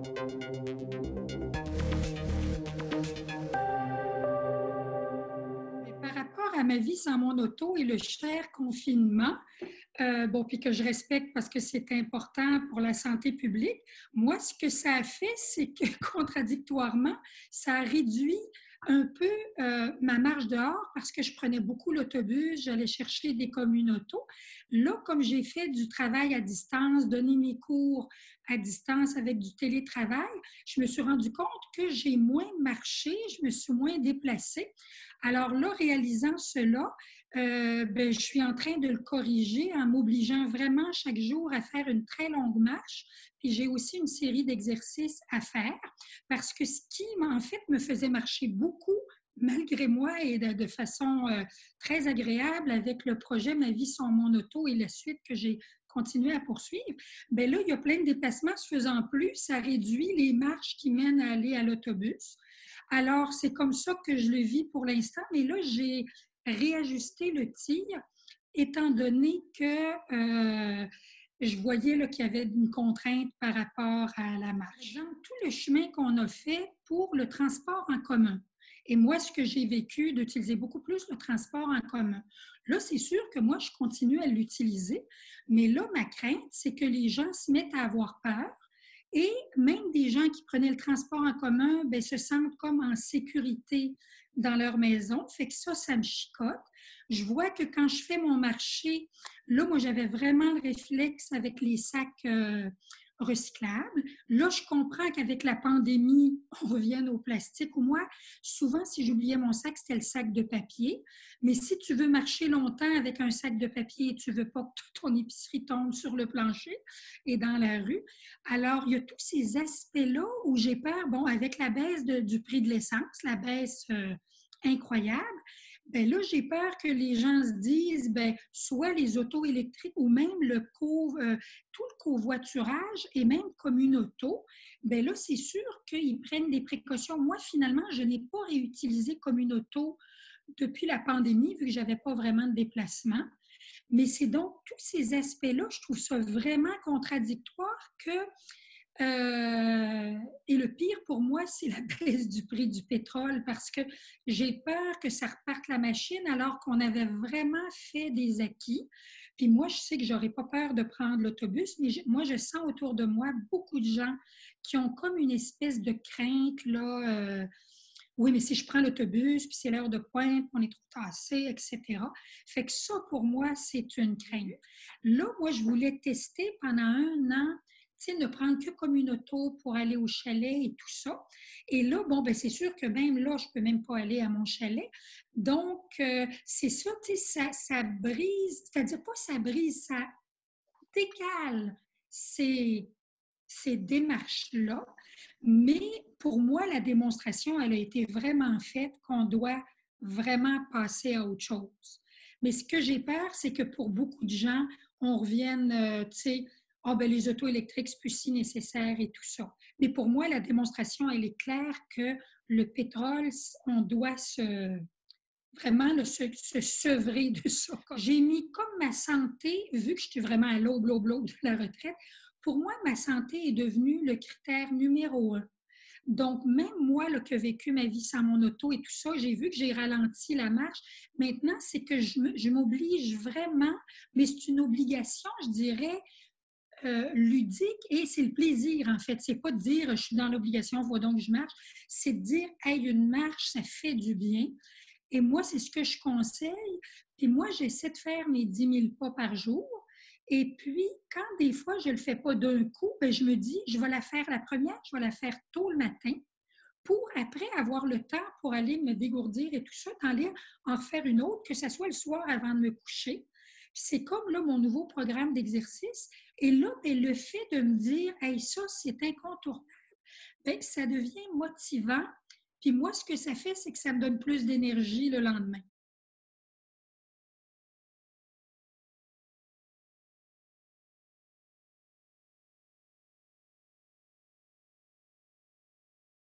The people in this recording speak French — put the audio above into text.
Mais par rapport à ma vie sans mon auto et le cher confinement, bon, puis que je respecte parce que c'est important pour la santé publique, moi, ce que ça a fait, c'est que contradictoirement, ça a réduit un peu ma marche dehors parce que je prenais beaucoup l'autobus, j'allais chercher des communautés. Là, comme j'ai fait du travail à distance, donné mes cours à distance avec du télétravail, je me suis rendu compte que j'ai moins marché, je me suis moins déplacée. Alors là, réalisant cela, ben, je suis en train de le corriger en m'obligeant vraiment chaque jour à faire une très longue marche. Puis j'ai aussi une série d'exercices à faire parce que ce qui, en fait, me faisait marcher beaucoup, malgré moi et de façon très agréable avec le projet Ma vie sans mon auto et la suite que j'ai continué à poursuivre, bien là, il y a plein de déplacements se faisant plus. Ça réduit les marches qui mènent à aller à l'autobus. Alors, c'est comme ça que je le vis pour l'instant, mais là, j'ai réajusté le tir étant donné que je voyais là, qu'il y avait une contrainte par rapport à la marche. Par exemple, tout le chemin qu'on a fait pour le transport en commun. Et moi, ce que j'ai vécu, d'utiliser beaucoup plus le transport en commun. Là, c'est sûr que moi, je continue à l'utiliser, mais là, ma crainte, c'est que les gens se mettent à avoir peur et même des gens qui prenaient le transport en commun bien, se sentent comme en sécurité dans leur maison. Fait que ça me chicote. Je vois que quand je fais mon marché, là, moi, j'avais vraiment le réflexe avec les sacs recyclables. Là, je comprends qu'avec la pandémie, on revienne au plastique. Ou moi, souvent, si j'oubliais mon sac, c'était le sac de papier. Mais si tu veux marcher longtemps avec un sac de papier et tu veux pas que ton épicerie tombe sur le plancher et dans la rue, alors, il y a tous ces aspects-là où j'ai peur, bon, avec la baisse du prix de l'essence, la baisse incroyable, ben là, j'ai peur que les gens se disent, ben, soit les autos électriques ou même tout le covoiturage et même comme une auto, ben là, c'est sûr qu'ils prennent des précautions. Moi, finalement, je n'ai pas réutilisé comme une auto depuis la pandémie, vu que je n'avais pas vraiment de déplacement. Mais c'est donc tous ces aspects-là, je trouve ça vraiment contradictoire que et le pire pour moi, c'est la baisse du prix du pétrole parce que j'ai peur que ça reparte la machine alors qu'on avait vraiment fait des acquis. Puis moi, je sais que j'aurais pas peur de prendre l'autobus, mais moi, je sens autour de moi beaucoup de gens qui ont comme une espèce de crainte, là. Oui, mais si je prends l'autobus, puis c'est l'heure de pointe, on est trop tassé, etc. Fait que ça, pour moi, c'est une crainte. Là, moi, je voulais tester pendant un an tu sais, ne prendre que comme une auto pour aller au chalet et tout ça. Et là, bon, ben c'est sûr que même là, je ne peux même pas aller à mon chalet. Donc, c'est ça, tu sais, ça brise, c'est-à-dire pas ça brise, ça décale ces, ces démarches-là. Mais pour moi, la démonstration, elle a été vraiment faite qu'on doit vraiment passer à autre chose. Mais ce que j'ai peur, c'est que pour beaucoup de gens, on revienne, tu sais, ah, ben, les autos électriques, c'est plus si nécessaire et tout ça. Mais pour moi, la démonstration, elle est claire que le pétrole, on doit vraiment se sevrer de ça. J'ai mis comme ma santé, vu que je suis vraiment à l'aube de la retraite, pour moi, ma santé est devenue le critère numéro un. Donc, même moi, là, qui ai vécu ma vie sans mon auto et tout ça, j'ai vu que j'ai ralenti la marche. Maintenant, c'est que je m'oblige vraiment, mais c'est une obligation, je dirais, ludique et c'est le plaisir, en fait. C'est pas de dire je suis dans l'obligation, vois donc je marche. C'est de dire, hey, une marche, ça fait du bien. Et moi, c'est ce que je conseille. Puis moi, j'essaie de faire mes 10 000 pas par jour. Et puis, quand des fois, je ne le fais pas d'un coup, bien, je me dis, je vais la faire la première, je vais la faire tôt le matin pour après avoir le temps pour aller me dégourdir et tout ça, en refaire une autre, que ce soit le soir avant de me coucher. C'est comme là mon nouveau programme d'exercice. Et là, bien, le fait de me dire, hey, ça, c'est incontournable, bien, ça devient motivant. Puis moi, ce que ça fait, c'est que ça me donne plus d'énergie le lendemain.